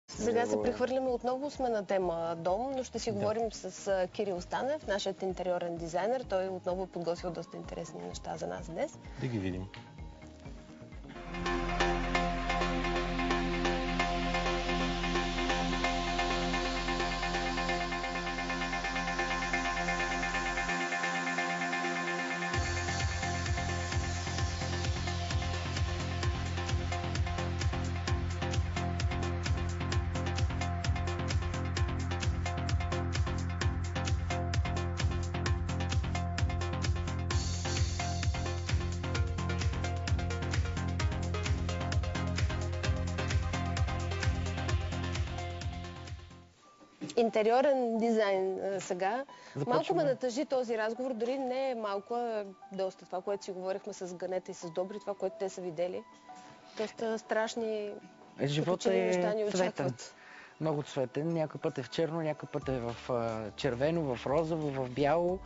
Сега се прехвърляме, отново сме на тема дом, но ще си говорим с Кирил Станев, нашият интериорен дизайнер. Той отново е подготвил доста интересни неща за нас днес. Да ги видим. Интериорен дизайн сега. Започваме. Малко ме натъжи този разговор, дори не е малко, а доста. Това, което си говорихме с Ганета и с Добри, това, което те са видели. Доста страшни Живота неща ни е цветен. очакват. Много цветен. Някой път е в черно, някой път е в червено, в розово, в бяло.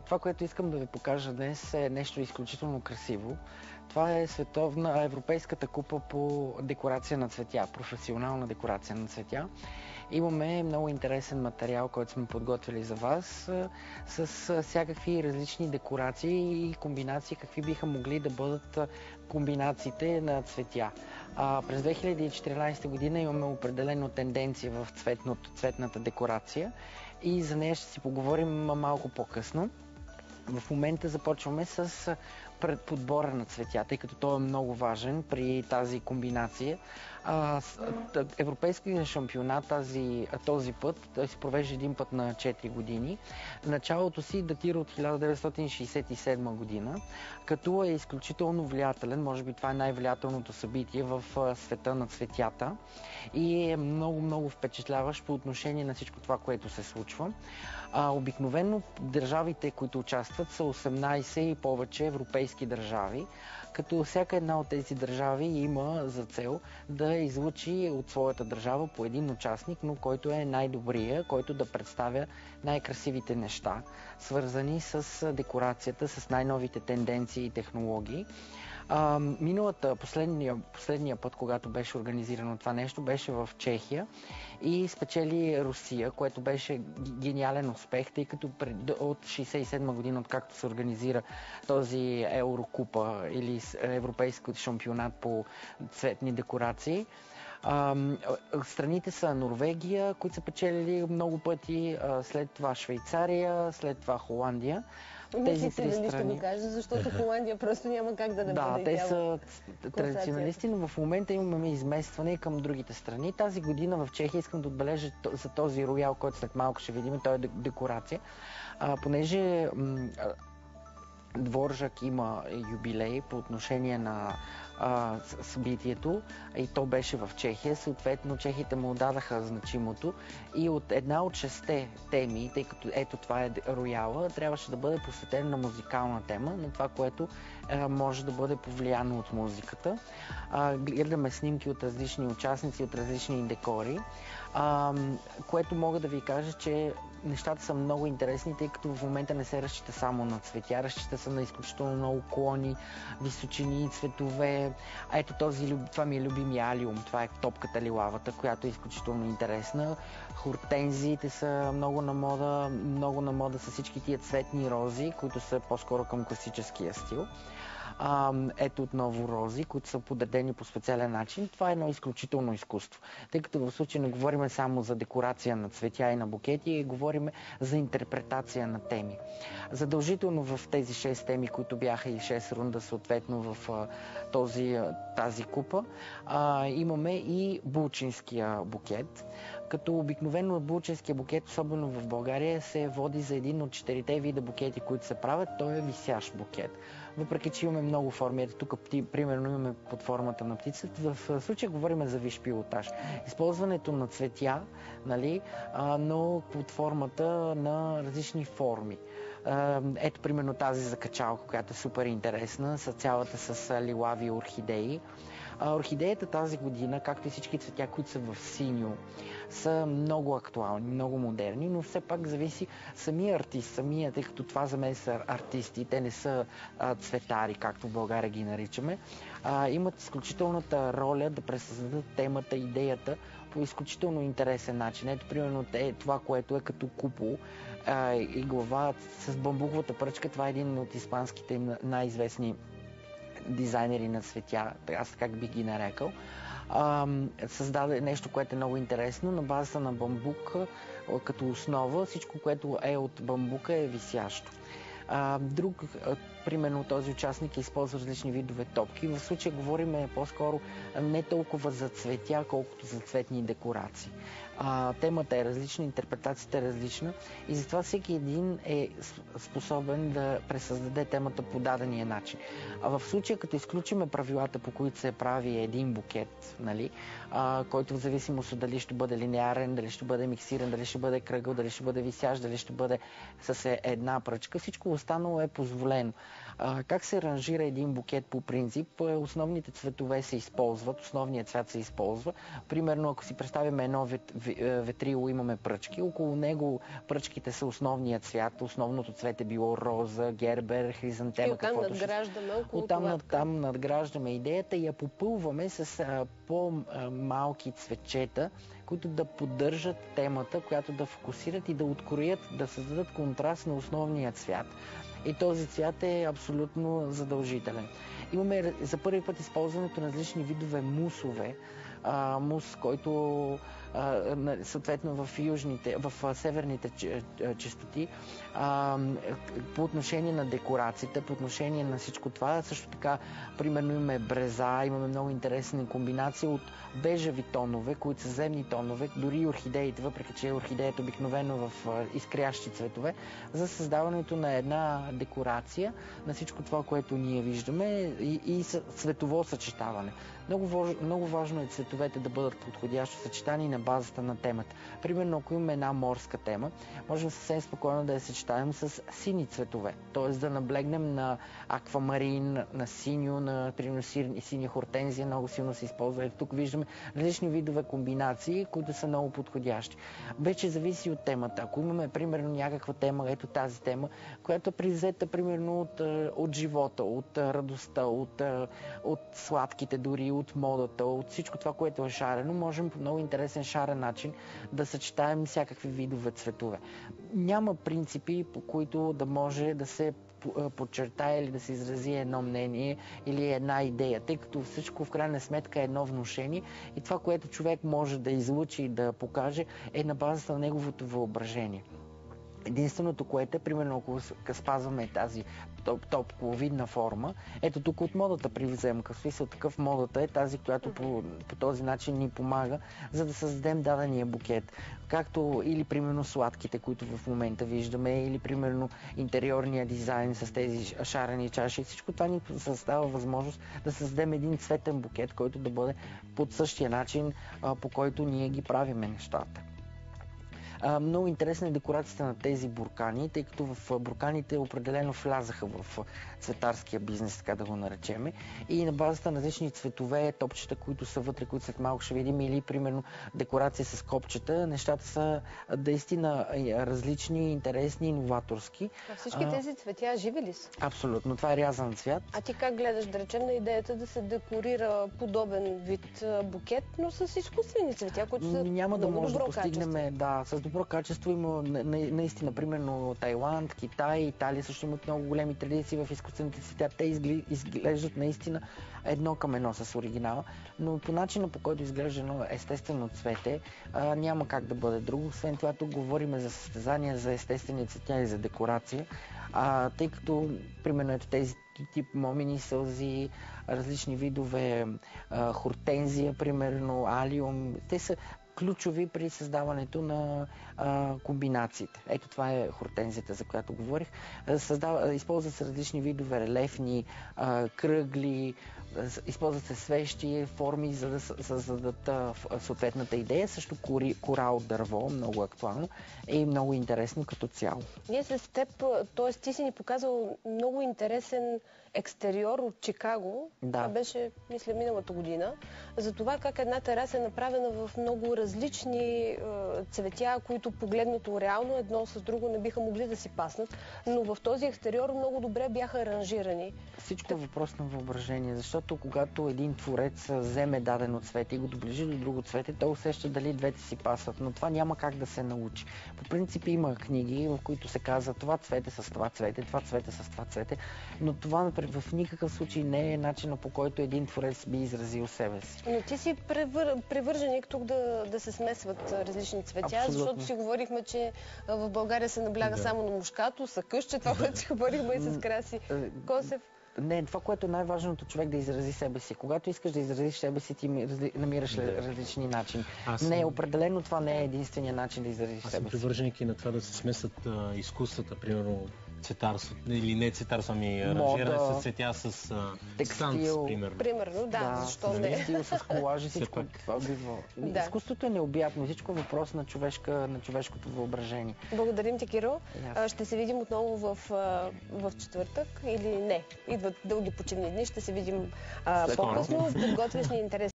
Това, което искам да ви покажа днес, е нещо изключително красиво. Това е световна европейската купа по декорация на цветя, професионална декорация на цветя. Имаме много интересен материал, който сме подготвили за вас, с всякакви различни декорации и комбинации, какви биха могли да бъдат комбинациите на цветя. През 2014 година имаме определена тенденция в цветната декорация и за нея ще си поговорим малко по-късно. В момента започваме с подбора на цветя, тъй като той е много важен при тази комбинация. Европейския шампионат този път, той се провежда един път на 4 години. Началото си датира от 1967 година, като е изключително влиятелен. Може би това е най-влиятелното събитие в света на цветята и е много впечатляващ по отношение на всичко това, което се случва. Обикновено държавите, които участват, са 18 и повече европейски държави, като всяка една от тези държави има за цел да излучи от своята държава по един участник, но който е най-добрия, който да представя най-красивите неща, свързани с декорацията, с най-новите тенденции и технологии. Последния път, когато беше организирано това нещо, беше в Чехия и спечели Русия, което беше гениален успех, тъй като от 1967 година, откакто се организира този Еврокупа или Европейски шампионат по цветни декорации. Страните са Норвегия, които са печелили много пъти, след това Швейцария, след това Холандия. Тези три страни. Ще го кажа, защото Холандия просто няма как да не бъде. Да, те са традиционалисти, но в момента имаме изместване към другите страни. Тази година в Чехия искам да отбележа за този роял, който след малко ще видим, той е декорация. Понеже Дворжак има юбилей по отношение на събитието и то беше в Чехия. Съответно, чехите му дадаха значимото и от една от 6 теми, тъй като ето това е рояла, трябваше да бъде посветена на музикална тема, на това, което може да бъде повлияно от музиката. Гледаме снимки от различни участници, от различни декори, което мога да ви кажа, че нещата са много интересни, тъй като в момента не се разчита само на цветя, разчита се на изключително много клони, височини, цветове. Ето това ми е любимия алиум, това е топката лилавата, която е изключително интересна. Хортензиите са много на мода са всички тия цветни рози, които са по-скоро към класическия стил. Ето отново рози, които са подредени по специален начин. Това е едно изключително изкуство. Тъй като в случай не говорим само за декорация на цветя и на букети, говорим за интерпретация на теми. Задължително в тези 6 теми, които бяха и 6 рунда съответно в тази купа, имаме и булчинския букет. Като обикновено булчинския букет, особено в България, се води за един от 4 вида букети, които се правят. Той е висящ букет. Въпреки че имаме много форми, ето тук примерно имаме под формата на птица, в случая говорим за висш пилотаж. Използването на цветя, нали, но под формата на различни форми. Ето примерно тази закачалка, която е супер интересна, цялата с лилави орхидеи. Орхидеята тази година, както и всички цветя, които са в синьо, са много актуални, много модерни, но все пак зависи самия артист, тъй като това за мен са артисти, те не са цветари, както в България ги наричаме, имат изключителната роля да пресъздадат темата, идеята, по изключително интересен начин. Ето, примерно, това, което е като купол и глава с бамбуковата пръчка, това е един от испанските най-известни дизайнери на цветя, аз как би ги нарекал. Създаде нещо, което е много интересно, на базата на бамбук като основа. Всичко, което е от бамбука, е висящо. Примерно този участник използва различни видове топки. В случая говорим по-скоро не толкова за цветя, колкото за цветни декорации. Темата е различна, интерпретацията е различна и затова всеки един е способен да пресъздаде темата по дадения начин. В случая, като изключиме правилата, по които се прави един букет, нали, който в зависимост от дали ще бъде линеарен, дали ще бъде миксиран, дали ще бъде кръгъл, дали ще бъде висящ, дали ще бъде с една пръчка, всичко останало е позволено. Как се ранжира един букет по принцип? Основните цветове се използват, основният цвят се използва. Примерно, ако си представим едно ветрило, имаме пръчки. Около него пръчките са основният цвят. Основното цвет е било роза, гербер, хризантема. И оттам надграждаме около това. Оттам надграждаме идеята и я попълваме с по-малки цветчета, които да поддържат темата, която да фокусират и да откроят, да създадат контраст на основния цвят. И този цвят е абсолютно задължителен. Имаме за първи път използването на различни видове мусове. Мус, който съответно в северните честоти, по отношение на декорацията, по отношение на всичко това. Също така, примерно имаме бреза, имаме много интересна комбинация от бежави тонове, които са земни тонове, дори и орхидеите, въпреки че орхидеята обикновено в изкрящи цветове, за създаването на една декорация на всичко това, което ние виждаме и цветово съчетаване. Много важно е цветовете да бъдат подходящо съчетани на базата на темата. Примерно, ако имаме една морска тема, можем съвсем спокойно да я съчетаем с сини цветове. Т.е. да наблегнем на аквамарин, на синьо, на примерно синя хортензия, много силно се използва. Тук виждаме различни видове комбинации, които са много подходящи. Вече зависи от темата. Ако имаме примерно някаква тема, ето тази тема, която е призета примерно от живота, от радостта, от сладките дори, от модата, от всичко това, което е шарено, можем по много интересен шарен начин да съчетаем всякакви видове цветове. Няма принципи, по които да може да се подчертае или да се изрази едно мнение или една идея, тъй като всичко в крайна сметка е едно внушение и това, което човек може да излучи и да покаже, е на базата на неговото въображение. Единственото, което е, примерно, ако спазваме тази топковидна форма, ето тук от модата привзем, като смисъл такъв модата е тази, която по този начин ни помага, за да създадем дадения букет. Както или примерно сладките, които в момента виждаме, или примерно интериорния дизайн с тези шарени чаши. Всичко това ни създава възможност да създадем един цветен букет, който да бъде под същия начин, по който ние ги правиме нещата. Много интересна е декорацията на тези буркани, тъй като в бурканите определено влязаха в цветарския бизнес, така да го наречеме. И на базата на различни цветове, топчета, които са вътре, които след малко ще видим, или примерно декорация с копчета, нещата са наистина различни, интересни, иноваторски. А всички тези цветя живи ли са? Абсолютно. Това е рязан цвят. А ти как гледаш, да речем, на идеята да се декорира подобен вид букет, но с изкуствени цветя, които са няма да може да постигнем, качество. с добро качество. Има наистина, примерно Тайланд, Китай, Италия също имат много големи традиции в изкуствените цветя. Те изглеждат наистина едно към едно с оригинала, но по начина, по който изглежда едно естествено цвете, няма как да бъде друго. Освен това, тук говорим за състезания, за естествени цветя и за декорация, тъй като, примерно, ето тези тип момини сълзи, различни видове хортензия, примерно алиум, те са ключови при създаването на комбинациите. Ето това е хортензията, за която говорих. Използват се различни видове релефни, кръгли, използват се свещи форми, за да създадат съответната идея. Също кора от дърво, много актуално и много интересно като цяло. Ние с теб, т.е. ти си ни показал много интересен екстериор от Чикаго. Да. Това беше, мисля, миналата година. За това как една тераса е направена в много различни цветя, които погледнато реално едно с друго не биха могли да си паснат, но в този екстериор много добре бяха аранжирани. Всичко е въпрос на въображение, защото когато един творец вземе дадено цвете и го доближи до друго цвете, той усеща дали двете си пасват, но това няма как да се научи. По принцип има книги, в които се казва това цвете с това цвете, това цвете с това цвете, но това в никакъв случай не е начинът, по който един творец би изразил себе си. Но ти си привърженик тук да се смесват различни цветя, Абсолютно. защото си говорихме, че в България се набляга само на мушкато, съкъще, това, което си говорихме и с Краси Косев. Не, това, което е най-важното, човек да изрази себе си. Когато искаш да изразиш себе си, ти намираш различни начини. Не, определено това не е единствения начин да изразиш себе си. Аз съм привърженик и на това да се смесват изкуствата, примерно цветарство, или не цветарство, ами аранжиране с цветя, с текстил, примерно, да, защо не? Текстил, с колажи, всичко това бива. Да. Изкуството е необятно, всичко е въпрос на човешкото въображение. Благодарим ти, Киро. Ще се видим отново в четвъртък или не. Идват дълги почивни дни, ще се видим по-късно. Подготвяш ни интересни